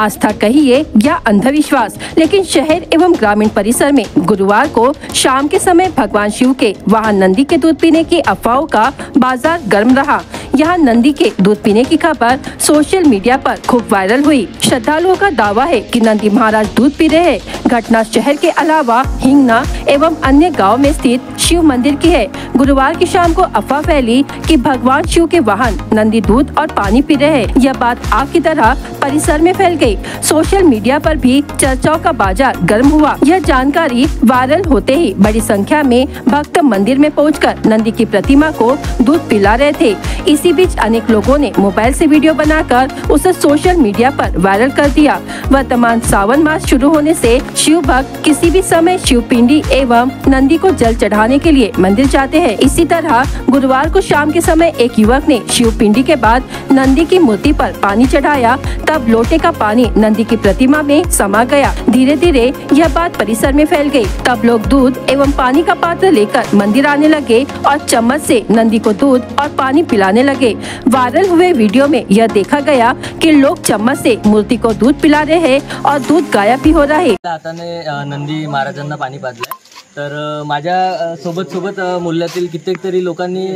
आस्था कहिए या अंधविश्वास, लेकिन शहर एवं ग्रामीण परिसर में गुरुवार को शाम के समय भगवान शिव के वाहन नंदी के दूध पीने की अफवाहों का बाजार गर्म रहा। यहाँ नंदी के दूध पीने की खबर सोशल मीडिया पर खूब वायरल हुई। श्रद्धालुओं का दावा है कि नंदी महाराज दूध पी रहे हैं। घटना शहर के अलावा हिंगना एवं अन्य गांव में स्थित शिव मंदिर की है। गुरुवार की शाम को अफवाह फैली कि भगवान शिव के वाहन नंदी दूध और पानी पी रहे हैं। यह बात आग की तरह परिसर में फैल गई। सोशल मीडिया पर भी चर्चाओं का बाजार गर्म हुआ। यह जानकारी वायरल होते ही बड़ी संख्या में भक्त मंदिर में पहुंचकर नंदी की प्रतिमा को दूध पिला रहे थे। इसी बीच अनेक लोगों ने मोबाइल से वीडियो बनाकर उसे सोशल मीडिया पर वायरल कर दिया। वर्तमान सावन मास शुरू होने से शिव भक्त किसी भी समय शिव पिंडी एवं नंदी को जल चढ़ाने के लिए मंदिर जाते हैं। इसी तरह गुरुवार को शाम के समय एक युवक ने शिव पिंडी के बाद नंदी की मूर्ति पर पानी चढ़ाया। तब लोटे का पानी नंदी की प्रतिमा में समा गया। धीरे धीरे यह बात परिसर में फैल गई। तब लोग दूध एवं पानी का पात्र लेकर मंदिर आने लगे और चम्मच से नंदी को दूध और पानी पिलाने लगे। वायरल हुए वीडियो में यह देखा गया कि लोग चम्मच से मूर्ति को दूध पिला रहे हैं और दूध गायब भी हो रहा है। हाताने नंदी महाराजांना पाणी पाजलं, तर माझ्या सोबत मूल्यातील कित्येक तरी लोकांनी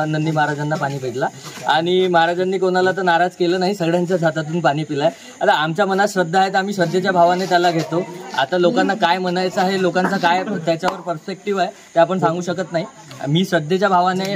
नंदी महाराजांना पाणी पिलं आणि महाराजांनी कोणाला तर नाराज केलं नाही, सगळ्यांच्याच हातातून पाणी पिलंय। आता आमच्या मनात श्रद्धा आहे, आम्ही श्रद्धेच्या भावाने त्याला घेतो। आता लोकांना काय म्हणायचं आहे, लोकांचा काय त्याच्यावर पर्स्पेक्टिव्ह आहे ते आपण सांगू शकत नाही। मी श्रद्धेच्या भावाने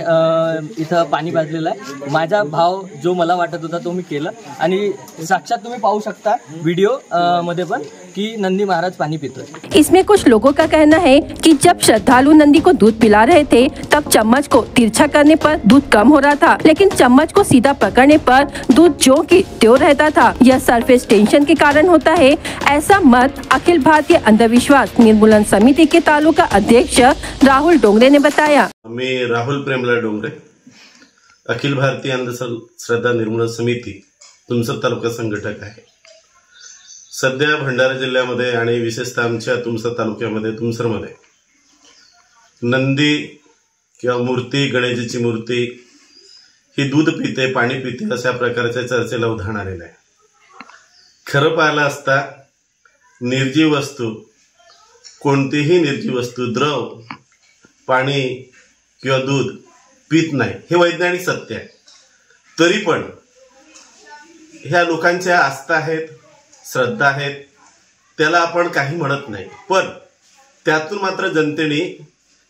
इथं पाणी पाजलेलं आहे। माझा भाव जो मला वाटत होता तो मी केला आणि साक्षात तुम्ही पाहू शकता व्हिडिओ मध्ये पण कि नंदी महाराज पानी पीते हैं। इसमें कुछ लोगों का कहना है कि जब श्रद्धालु नंदी को दूध पिला रहे थे तब चम्मच को तिरछा करने पर दूध कम हो रहा था, लेकिन चम्मच को सीधा पकड़ने पर दूध जो की त्यों रहता था। यह सरफेस टेंशन के कारण होता है, ऐसा मत अखिल भारतीय अंधविश्वास निर्मूलन समिति के तालुका अध्यक्ष राहुल डोंगरे ने बताया। मी राहुल प्रेमला डोंगरे, अखिल भारतीय अंधश्रद्धा निर्मूलन समिति तुमसर तालुका संघटक आहे। सध्या भंडारा जिल्ह्यामध्ये आणि विशेषतः आमच्या तुमसर तालुक्यामध्ये तुमसरमध्ये नंदी किंवा मूर्ती, गणेशाची मूर्ती ही दूध पिते, पाणी पिते अशा प्रकारच्या चर्चेला उधाण आलेलं आहे। खरं पाहिलं असता निर्जीव वस्तू, कोणतीही निर्जीव वस्तू द्रव, पाणी किंवा दूध पित नाही, हे वैज्ञानिक सत्य आहे। तरी पण ह्या लोकांच्या आस्था आहेत, श्रद्धा आहेत, त्याला आपण काही म्हणत नाही। पण त्यातून मात्र जनतेने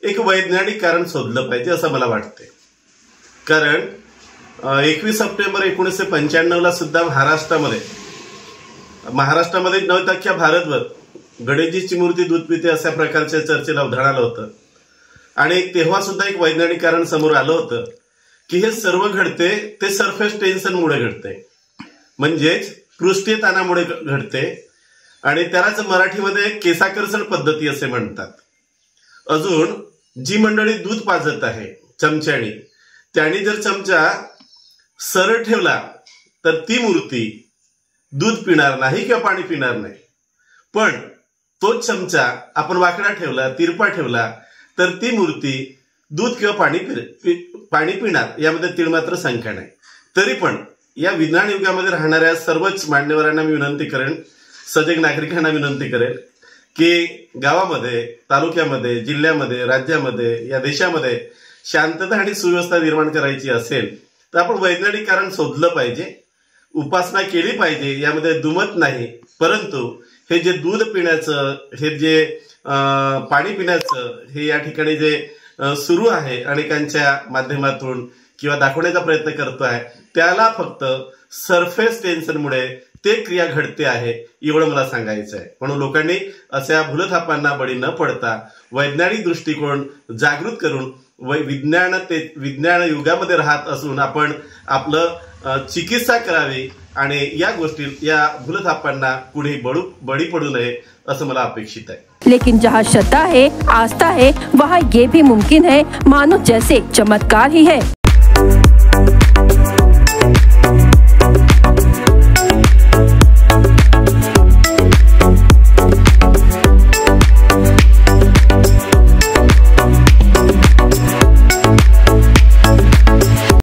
एक वैज्ञानिक कारण शोधलं पाहिजे असं मला वाटते। कारण 21 सप्टेंबर 1995 ला सुद्धा महाराष्ट्रामध्ये नव्हे तर अख्ख्या भारतभर गणेशजीची मूर्ती दूध पिते अशा प्रकारच्या चर्चेला उधाण आलं होतं आणि तेव्हा सुद्धा एक वैज्ञानिक कारण समोर आलं होतं की हे सर्व घडते ते सरफेस टेन्शनमुळे घडते, म्हणजेच पृष्ठीय ताणामुळे घडते आणि त्यालाच मराठीमध्ये केसाकर्षण पद्धती असे म्हणतात। अजून जी मंडळी दूध पाजत आहे चमच्याने, त्यांनी जर चमचा सरळ ठेवला तर ती मूर्ती दूध पिणार नाही किंवा पाणी पिणार नाही। पण तोच चमचा आपण वाकडा ठेवला, तिरपा ठेवला तर ती मूर्ती दूध किंवा पाणी पिणार, यामध्ये तीळमात्र शंका नाही। तरी पण या विज्ञान युगामध्ये राहणाऱ्या सर्वच मान्यवरांना मी विनंती करेन, सजग नागरिकांना विनंती करेन की गावामध्ये, तालुक्यामध्ये, जिल्ह्यामध्ये, राज्यामध्ये, या देशामध्ये शांतता आणि सुव्यवस्था निर्माण करायची असेल तर आपण वैज्ञानिक कारण शोधलं पाहिजे, उपासना केली पाहिजे, यामध्ये दुमत नाही। परंतु हे जे दूध पिण्याचं, हे जे पाणी पिण्याचं, हे या ठिकाणी जे सुरू आहे अनेकांच्या माध्यमातून किंवा दाखवण्याचा प्रयत्न करतो आहे, त्याला फक्त सरफेस टेन्शनमुळे ते क्रिया घडते आहे एवढं मला सांगायचं आहे। म्हणून लोकांनी अशा भूलथापांना बळी न पडता वैज्ञानिक दृष्टिकोन जागृत करून विज्ञान युगामध्ये राहत असून आपण आपलं चिकित्सा करावी आणि या गोष्टी, या भूलथापांना पुढे बळी पडू नये असं मला अपेक्षित आहे। लेकिन जहाँ श्रद्धा है, आस्था है, वहाँ ये भी मुमकिन है मानो जैसे चमत्कार ही है।